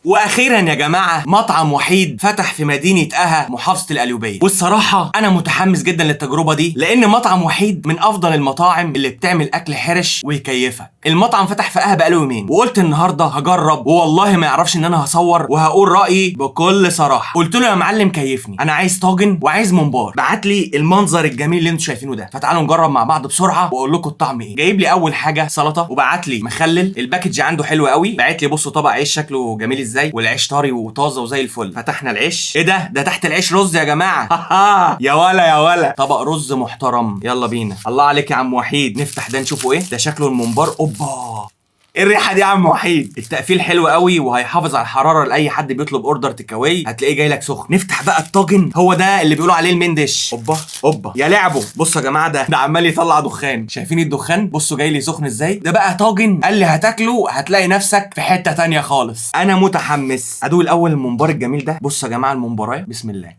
واخيرا يا جماعه مطعم وحيد فتح في مدينه اها محافظه القليوبيه، والصراحه انا متحمس جدا للتجربه دي لان مطعم وحيد من افضل المطاعم اللي بتعمل اكل حرش ويكيفك. المطعم فتح في اها بقاله يومين وقلت النهارده هجرب، والله ما يعرفش ان انا هصور وهقول رايي بكل صراحه. قلت له يا معلم كيفني، انا عايز طاجن وعايز ممبار. بعت لي المنظر الجميل اللي انتوا شايفينه ده، فتعالوا نجرب مع بعض بسرعه واقول لكم الطعم ايه. جايب لي اول حاجه سلطه، وبعت لي مخلل، الباكج عنده حلو قوي. بعت لي بصوا طبق عيش شكله جميل ازاي، والعيش طري وطازه وزي الفل. فتحنا العيش، ايه ده تحت العيش رز يا جماعه. يا ولا يا ولا، طبق رز محترم. يلا بينا، الله عليك يا عم وحيد. نفتح ده نشوفه ايه ده. شكله الممبار. اوبا، ايه الريحه دي يا عم وحيد؟ التقفيل حلو قوي وهيحافظ على الحراره لاي حد بيطلب اوردر تيكاواي، هتلاقيه جاي لك سخن. نفتح بقى الطاجن، هو ده اللي بيقولوا عليه المندش. اوبا اوبا يا لعبه. بصوا يا جماعه، ده عمال يطلع دخان. شايفين الدخان؟ بصوا جاي لي سخن ازاي. ده بقى طاجن قال لي هتاكله هتلاقي نفسك في حته تانية خالص. انا متحمس ادوق الاول الممبار الجميل ده. بصوا يا جماعه الممبرايه، بسم الله،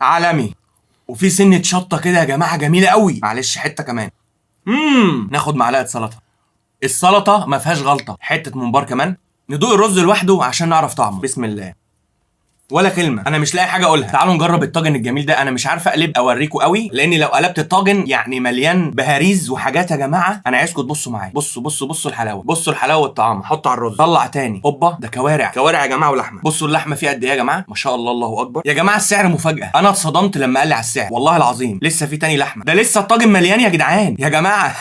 عالمي. وفي سنه شطه كده يا جماعه جميله قوي. معلش حته كمان. ناخد معلقه سلطه. السلطه ما فيهاش غلطه. حته ممبار كمان. ندوق الرز لوحده عشان نعرف طعمه. بسم الله. ولا كلمه، انا مش لاقي حاجه اقولها. تعالوا نجرب الطاجن الجميل ده. انا مش عارف اقلب اوريكم قوي لاني لو قلبت الطاجن يعني مليان بهاريز وحاجات. يا جماعه انا عايزكم تبصوا معايا. بصوا بصوا بصوا الحلاوه، بصوا الحلاوه والطعام. حط على الرز، طلع تاني. اوبا، ده كوارع كوارع يا جماعه ولحمه. بصوا اللحمه فيها قد ايه يا جماعه، ما شاء الله، الله اكبر. يا جماعه السعر مفاجاه، انا اتصدمت لما قال لي على السعر والله العظيم. لسه في تاني لحمه، ده لسه الطاجن مليان يا جدعان يا جماعه.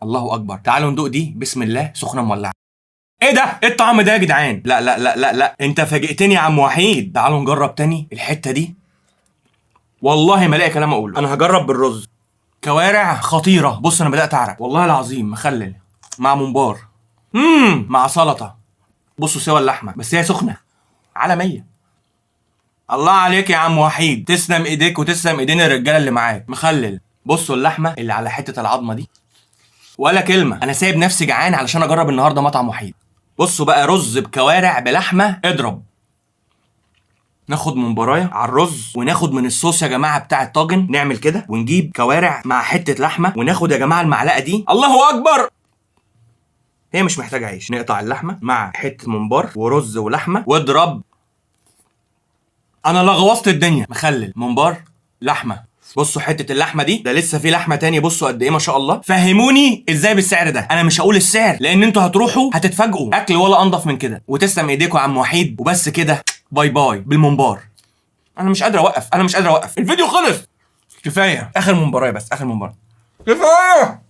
الله اكبر. تعالوا ندوق دي. بسم الله. سخنه مولعه. ايه ده؟ ايه الطعم ده يا جدعان؟ لا لا لا لا لا، انت فاجئتني يا عم وحيد. تعالوا نجرب تاني الحته دي. والله ما لاقي كلام اقوله. انا هجرب بالرز. كوارع خطيره. بص انا بدات اعرق والله العظيم. مخلل مع ممبار، مع سلطه. بصوا سوا اللحمه بس هي سخنه عالميه. الله عليك يا عم وحيد، تسلم ايديك وتسلم ايدين الرجاله اللي معاك. مخلل. بصوا اللحمه اللي على حته العظمه دي. ولا كلمه، انا سايب نفسي جعان علشان اجرب النهارده مطعم وحيد. بصوا بقى، رز بكوارع بلحمه، اضرب. ناخد ممبرايه على الرز وناخد من الصوص يا جماعه بتاع الطاجن. نعمل كده ونجيب كوارع مع حته لحمه وناخد يا جماعه المعلقه دي. الله اكبر، هي مش محتاجه عيش. نقطع اللحمه مع حته ممبار ورز ولحمه واضرب. انا لغوصت الدنيا. مخلل، ممبار، لحمه. بصوا حته اللحمه دي، ده لسه في لحمه تاني. بصوا قد ايه ما شاء الله. فهموني ازاي بالسعر ده. انا مش هقول السعر لان انتوا هتروحوا هتتفاجئوا. اكل ولا انضف من كده. وتسلم ايديكم يا عم وحيد. وبس كده، باي باي بالممبار. انا مش قادر اوقف، انا مش قادر اوقف. الفيديو خلص. كفايه. اخر ممبرايه بس، اخر ممبار. كفايه.